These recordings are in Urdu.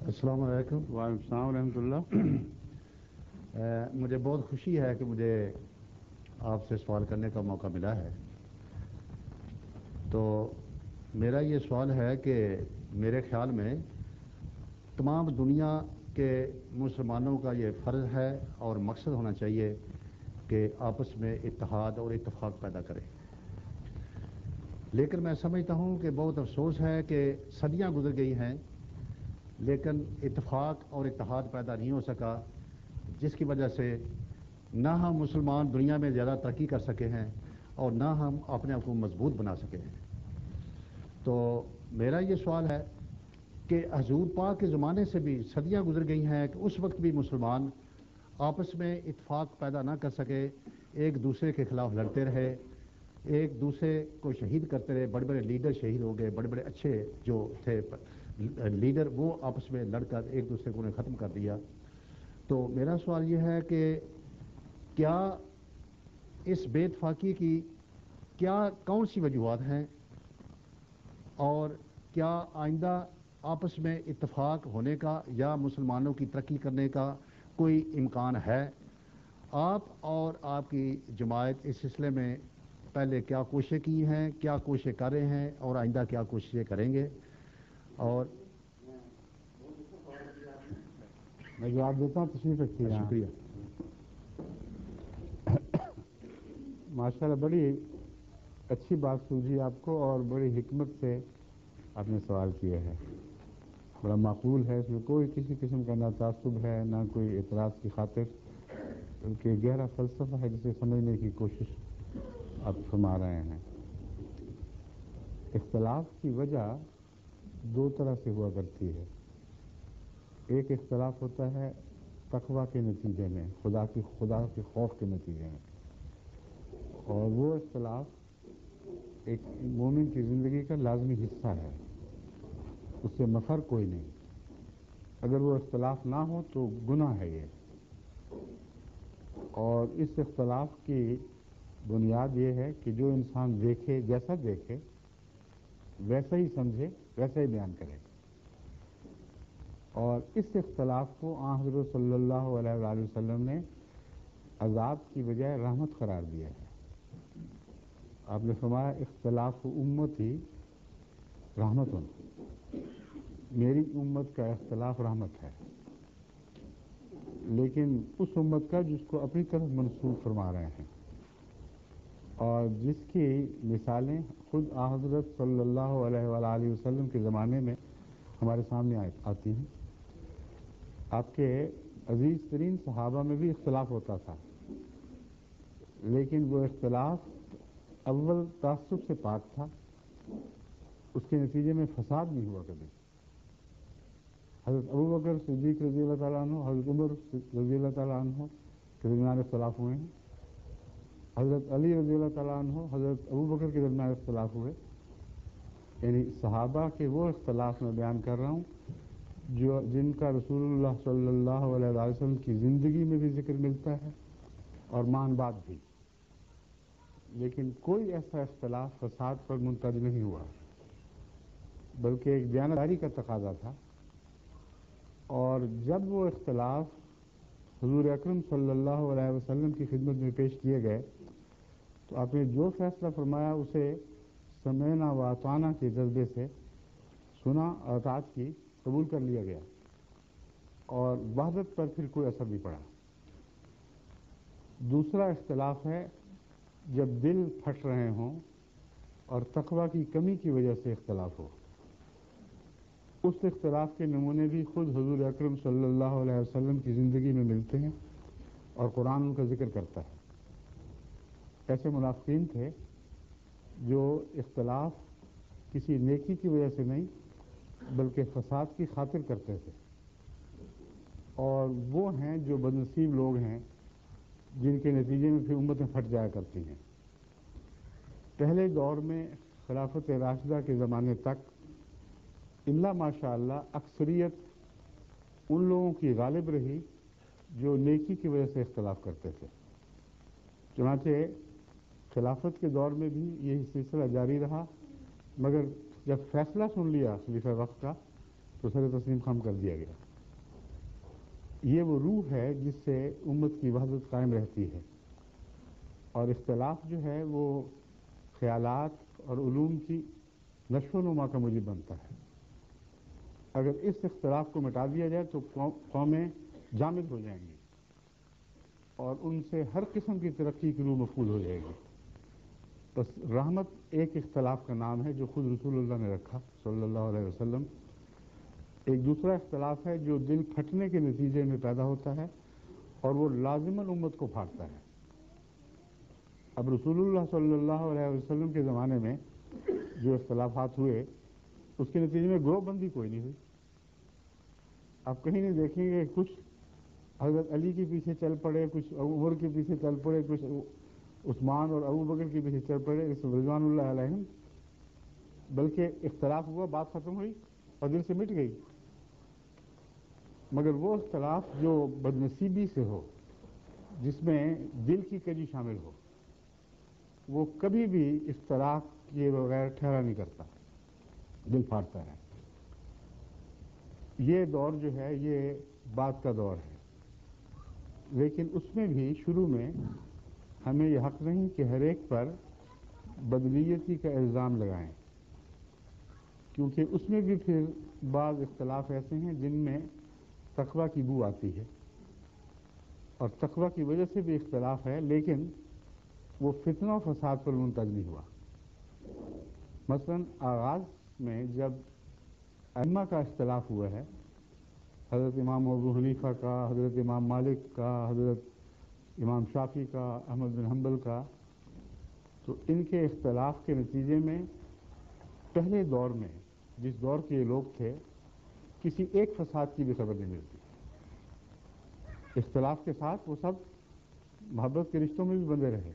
السلام علیکم۔ وعلیکم السلام ورحمۃ اللہ۔ مجھے بہت خوشی ہے کہ مجھے آپ سے سوال کرنے کا موقع ملا ہے۔ تو میرا یہ سوال ہے کہ میرے خیال میں تمام دنیا کے مسلمانوں کا یہ فرض ہے اور مقصد ہونا چاہیے کہ آپس میں اتحاد اور اتفاق پیدا کریں، لیکن میں سمجھتا ہوں کہ بہت افسوس ہے کہ صدیاں گزر گئی ہیں لیکن اتفاق اور اتحاد پیدا نہیں ہو سکا، جس کی وجہ سے نہ ہم مسلمان دنیا میں زیادہ ترقی کر سکے ہیں اور نہ ہم اپنے آپ کو مضبوط بنا سکے ہیں۔ تو میرا یہ سوال ہے کہ حضور پاک کے زمانے سے بھی صدیاں گزر گئی ہیں کہ اس وقت بھی مسلمان آپس میں اتفاق پیدا نہ کر سکے، ایک دوسرے کے خلاف لڑتے رہے، ایک دوسرے کو شہید کرتے رہے، بڑے بڑے لیڈر شہید ہو گئے، بڑے بڑے اچھے جو تھے لیڈر وہ آپس میں لڑ کر ایک دوسرے کو ختم کر دیا۔ تو میرا سوال یہ ہے کہ کیا اس بے اتفاقی کی کون سی وجوہات ہیں، اور کیا آئندہ آپس میں اتفاق ہونے کا یا مسلمانوں کی ترقی کرنے کا کوئی امکان ہے؟ آپ اور آپ کی جماعت اس سلسلے میں پہلے کیا کوششیں کی ہیں، کیا کوششیں کر رہے ہیں اور آئندہ کیا کوششیں کریں گے؟ اور میں جواب دیتا ہوں، تشریف رکھیے یہاں۔ شکریہ۔ ماشاء اللہ بڑی اچھی بات سوجی آپ کو اور بڑی حکمت سے آپ نے سوال کیا ہے، بڑا معقول ہے، اس میں کوئی کسی قسم کا نہ تعصب ہے نہ کوئی اعتراض کی خاطر، بلکہ گہرا فلسفہ ہے جسے سمجھنے کی کوشش آپ فرما رہے ہیں۔ اختلاف کی وجہ دو طرح سے ہوا کرتی ہے۔ ایک اختلاف ہوتا ہے تقویٰ کے نتیجے میں، خدا کے خوف کے نتیجے میں، اور وہ اختلاف ایک مومن کی زندگی کا لازمی حصہ ہے، اس سے مفر کوئی نہیں۔ اگر وہ اختلاف نہ ہو تو گناہ ہے یہ، اور اس اختلاف کی بنیاد یہ ہے کہ جو انسان دیکھے، جیسا دیکھے ویسا ہی سمجھے، ویسا ہی بیان کرے، اور اس اختلاف کو حضرت صلی اللہ علیہ وآلہ وسلم نے عذاب کی بجائے رحمت قرار دیا ہے۔ آپ نے فرمایا اختلاف امتی رحمت، میری امت کا اختلاف رحمت ہے، لیکن اس امت کا جس کو اپنی طرف منسوب فرما رہے ہیں اور جس کی مثالیں خود حضرت صلی اللہ علیہ وآلہ وسلم کے زمانے میں ہمارے سامنے آتی ہیں۔ آپ کے عزیز ترین صحابہ میں بھی اختلاف ہوتا تھا، لیکن وہ اختلاف اول تعصب سے پاک تھا، اس کے نتیجے میں فساد نہیں ہوا کبھی۔ حضرت ابوبکر صدیق رضی اللہ تعالیٰ عنہ، حضرت عمر رضی اللہ تعالیٰ عنہ کے درمیان اختلاف ہوئے ہیں، حضرت علی رضی اللہ تعالیٰ عنہ حضرت ابوبکر کے درمیان اختلاف ہوئے، یعنی صحابہ کے وہ اختلاف میں بیان کر رہا ہوں جن کا رسول اللہ صلی اللہ علیہ وسلم کی زندگی میں بھی ذکر ملتا ہے اور مان بعد بھی، لیکن کوئی ایسا اختلاف فساد پر منتج نہیں ہوا، بلکہ ایک دیانتداری کا تقاضا تھا۔ اور جب وہ اختلاف حضور اکرم صلی اللہ علیہ وسلم کی خدمت میں پیش کیے گئے تو آپ نے جو فیصلہ فرمایا اسے سمعنا و اطعنا کے جذبے سے سنا اور اطاعت کی، قبول کر لیا گیا، اور وحدت پر پھر کوئی اثر نہیں پڑا۔ دوسرا اختلاف ہے جب دل پھٹ رہے ہوں اور تقویٰ کی کمی کی وجہ سے اختلاف ہو، اس اختلاف کے نمونے بھی خود حضور اکرم صلی اللہ علیہ وسلم کی زندگی میں ملتے ہیں اور قرآن ان کا ذکر کرتا ہے۔ ایسے منافقین تھے جو اختلاف کسی نیکی کی وجہ سے نہیں بلکہ فساد کی خاطر کرتے تھے، اور وہ ہیں جو بدنصیب لوگ ہیں جن کے نتیجے میں پھر امتیں پھٹ جایا کرتی ہیں۔ پہلے دور میں خلافت راشدہ کے زمانے تک الا ماشاء اللہ اکثریت ان لوگوں کی غالب رہی جو نیکی کی وجہ سے اختلاف کرتے تھے۔ چنانچہ خلافت کے دور میں بھی یہی سلسلہ جاری رہا، مگر جب فیصلہ سن لیا خلیفہ وقت کا تو سر تسلیم خم کر دیا گیا۔ یہ وہ روح ہے جس سے امت کی وحدت قائم رہتی ہے، اور اختلاف جو ہے وہ خیالات اور علوم کی نشو و نما کا موجب بنتا ہے۔ اگر اس اختلاف کو مٹا دیا جائے تو قومیں جامد ہو جائیں گی اور ان سے ہر قسم کی ترقی کی روح مفقود ہو جائے گی۔ بس رحمت ایک اختلاف کا نام ہے جو خود رسول اللہ نے رکھا صلی اللہ علیہ وسلم۔ ایک دوسرا اختلاف ہے جو دل پھٹنے کے نتیجے میں پیدا ہوتا ہے اور وہ لازماً امت کو پھاڑتا ہے۔ اب رسول اللہ صلی اللہ علیہ وسلم کے زمانے میں جو اختلافات ہوئے اس کے نتیجے میں گروہ بندی کوئی نہیں ہوئی۔ آپ کہیں نہیں دیکھیں گے کچھ حضرت علی کے پیچھے چل پڑے، کچھ عمر کے پیچھے چل پڑے، کچھ عثمان اور ابو بکر کے پیچھے چل پڑے رضوان اللہ علیہم، بلکہ اختلاف ہوا، بات ختم ہوئی اور دل سے مٹ گئی۔ مگر وہ اختلاف جو بدنصیبی سے ہو، جس میں دل کی کجی شامل ہو، وہ کبھی بھی اختلاف کے بغیر ٹھہرا نہیں کرتا، دل پھاڑتا ہے۔ یہ دور جو ہے یہ بات کا دور ہے، لیکن اس میں بھی شروع میں ہمیں یہ حق نہیں کہ ہر ایک پر بدنیتی کا الزام لگائیں، کیونکہ اس میں بھی پھر بعض اختلاف ایسے ہیں جن میں تقویٰ کی بو آتی ہے، اور تقویٰ کی وجہ سے بھی اختلاف ہے، لیکن وہ فتنہ و فساد پر منتج نہیں ہوا۔ مثلا آغاز میں جب ائمہ کا اختلاف ہوا ہے، حضرت امام ابو حنیفہ کا، حضرت امام مالک کا، حضرت امام شافعی کا، احمد بن حنبل کا، تو ان کے اختلاف کے نتیجے میں پہلے دور میں جس دور کے یہ لوگ تھے کسی ایک فساد کی بھی خبر نہیں ملتی۔ اختلاف کے ساتھ وہ سب محبت کے رشتوں میں بھی بندے رہے،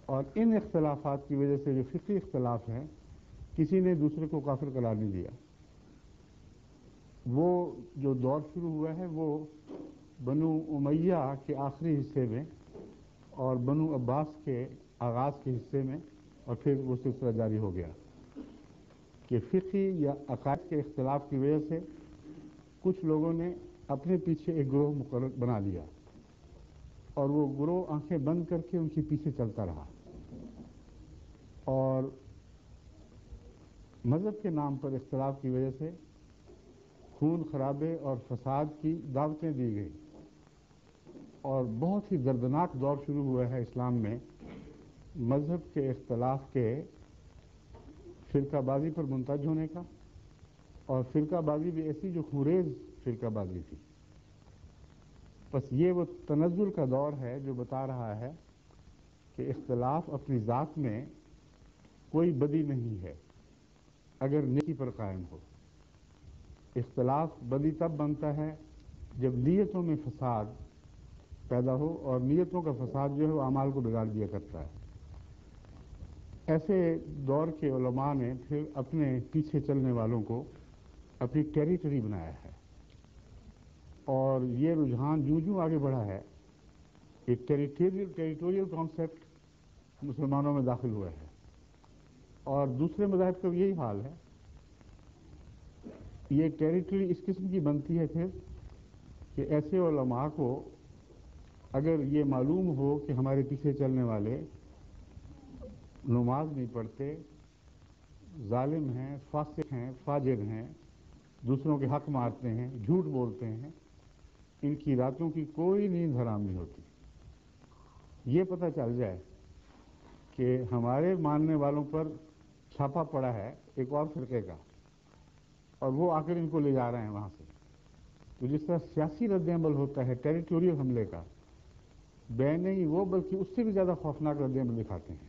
اور ان اختلافات کی وجہ سے جو فقہی اختلاف ہیں کسی نے دوسرے کو کافر قرار نہیں دیا۔ وہ جو دور شروع ہوا ہے وہ بنو امیہ کے آخری حصے میں اور بنو عباس کے آغاز کے حصے میں، اور پھر وہ سلسلہ جاری ہو گیا کہ فقہی یا عقائد کے اختلاف کی وجہ سے کچھ لوگوں نے اپنے پیچھے ایک گروہ مقرر بنا لیا، اور وہ گروہ آنکھیں بند کر کے ان کے پیچھے چلتا رہا، اور مذہب کے نام پر اختلاف کی وجہ سے خون خرابے اور فساد کی دعوتیں دی گئی، اور بہت ہی دردناک دور شروع ہوا ہے اسلام میں مذہب کے اختلاف کے فرقہ بازی پر منتج ہونے کا، اور فرقہ بازی بھی ایسی جو خونریز فرقہ بازی تھی۔ بس یہ وہ تنزل کا دور ہے جو بتا رہا ہے کہ اختلاف اپنی ذات میں کوئی بدی نہیں ہے اگر نیکی پر قائم ہو۔ اختلاف بدی تب بنتا ہے جب نیتوں میں فساد پیدا ہو، اور نیتوں کا فساد جو ہے وہ اعمال کو بگاڑ دیا کرتا ہے۔ ایسے دور کے علماء نے پھر اپنے پیچھے چلنے والوں کو اپنی ٹیریٹری بنایا ہے، اور یہ رجحان جوں آگے بڑھا ہے کہ ٹیریٹوریل کانسیپٹ مسلمانوں میں داخل ہوا ہے، اور دوسرے مذاہب کا بھی یہی حال ہے۔ یہ ٹیریٹری اس قسم کی بنتی ہے پھر کہ ایسے علماء کو اگر یہ معلوم ہو کہ ہمارے پیچھے چلنے والے نماز نہیں پڑھتے، ظالم ہیں، فاسق ہیں، فاجر ہیں، دوسروں کے حق مارتے ہیں، جھوٹ بولتے ہیں، ان کی راتوں کی کوئی نیند حرام نہیں ہوتی، یہ پتہ چل جائے کہ ہمارے ماننے والوں پر چھاپا پڑا ہے ایک اور فرقے کا، اور وہ آ کر ان کو لے جا رہے ہیں وہاں سے، تو جس طرح سیاسی رد عمل ہوتا ہے ٹیریٹوریل حملے کا، بے نہیں وہ بلکہ اس سے بھی زیادہ خوفناک رد عمل دکھاتے ہیں،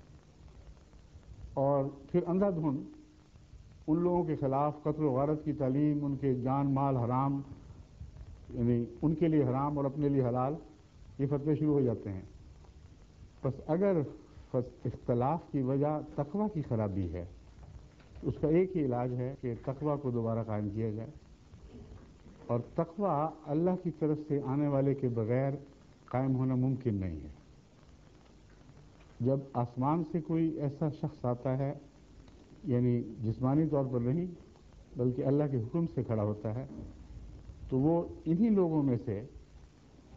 اور پھر اندھا دھند ان لوگوں کے خلاف قتل و غارت کی تعلیم، ان کے جان مال حرام، یعنی ان کے لیے حرام اور اپنے لیے حلال، یہ فتوے شروع ہو جاتے ہیں۔ بس اگر اختلاف کی وجہ تقویٰ کی خرابی ہے تو اس کا ایک ہی علاج ہے کہ تقویٰ کو دوبارہ قائم کیا جائے، اور تقویٰ اللہ کی طرف سے آنے والے کے بغیر قائم ہونا ممکن نہیں ہے۔ جب آسمان سے کوئی ایسا شخص آتا ہے، یعنی جسمانی طور پر نہیں، بلکہ اللہ کے حکم سے کھڑا ہوتا ہے، تو وہ انہی لوگوں میں سے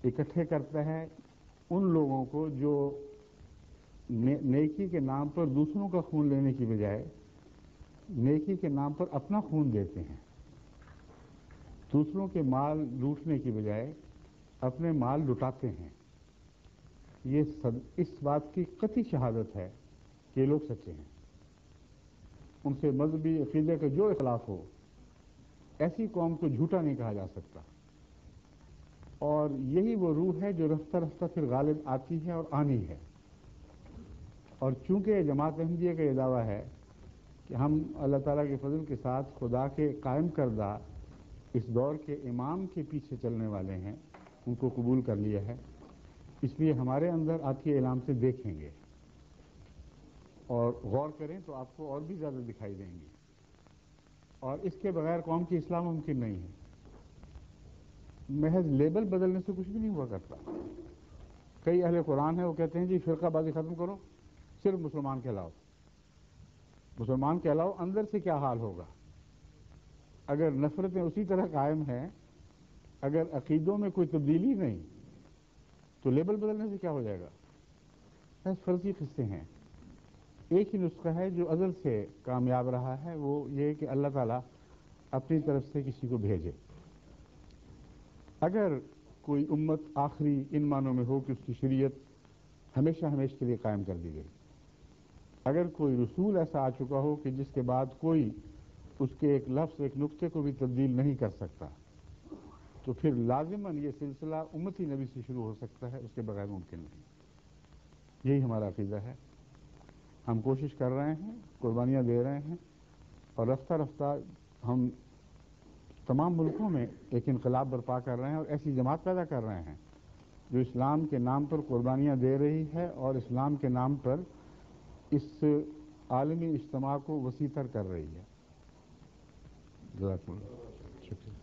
اکٹھے کرتا ہے ان لوگوں کو جو نیکی کے نام پر دوسروں کا خون لینے کی بجائے نیکی کے نام پر اپنا خون دیتے ہیں، دوسروں کے مال لوٹنے کی بجائے اپنے مال لٹاتے ہیں۔ یہ اس بات کی قطعی شہادت ہے کہ یہ لوگ سچے ہیں۔ ان سے مذہبی عقیدے کا جو اختلاف ہو، ایسی قوم کو جھوٹا نہیں کہا جا سکتا، اور یہی وہ روح ہے جو رفتہ رفتہ پھر غالب آتی ہے اور آنی ہے۔ اور چونکہ جماعت احمدیہ کا یہ دعویٰ ہے کہ ہم اللہ تعالیٰ کے فضل کے ساتھ خدا کے قائم کردہ اس دور کے امام کے پیچھے چلنے والے ہیں، ان کو قبول کر لیا ہے، اس لیے ہمارے اندر آپ کی اعلام سے دیکھیں گے اور غور کریں تو آپ کو اور بھی زیادہ دکھائی دیں گی، اور اس کے بغیر قوم کی اصلاح ممکن نہیں ہے۔ محض لیبل بدلنے سے کچھ بھی نہیں ہوا کرتا۔ کئی اہل قرآن ہیں وہ کہتے ہیں جی فرقہ بازی ختم کرو، صرف مسلمان کہلاؤ۔ مسلمان کہلاؤ، اندر سے کیا حال ہوگا؟ اگر نفرتیں اسی طرح قائم ہیں، اگر عقیدوں میں کوئی تبدیلی نہیں، تو لیبل بدلنے سے کیا ہو جائے گا؟ بس فرضی قصے ہیں۔ ایک ہی نسخہ ہے جو ازل سے کامیاب رہا ہے، وہ یہ کہ اللہ تعالیٰ اپنی طرف سے کسی کو بھیجے۔ اگر کوئی امت آخری ان معنوں میں ہو کہ اس کی شریعت ہمیشہ ہمیشہ کے لیے قائم کر دی گئی، اگر کوئی رسول ایسا آ چکا ہو کہ جس کے بعد کوئی اس کے ایک لفظ ایک نقطے کو بھی تبدیل نہیں کر سکتا، تو پھر لازماً یہ سلسلہ امتی نبی سے شروع ہو سکتا ہے، اس کے بغیر ممکن نہیں۔ یہی ہمارا عقیدہ ہے۔ ہم کوشش کر رہے ہیں، قربانیاں دے رہے ہیں، اور رفتہ رفتہ ہم تمام ملکوں میں ایک انقلاب برپا کر رہے ہیں اور ایسی جماعت پیدا کر رہے ہیں جو اسلام کے نام پر قربانیاں دے رہی ہے اور اسلام کے نام پر اس عالمی اجتماع کو وسیع تر کر رہی ہے۔ جزاک اللہ۔ شکریہ۔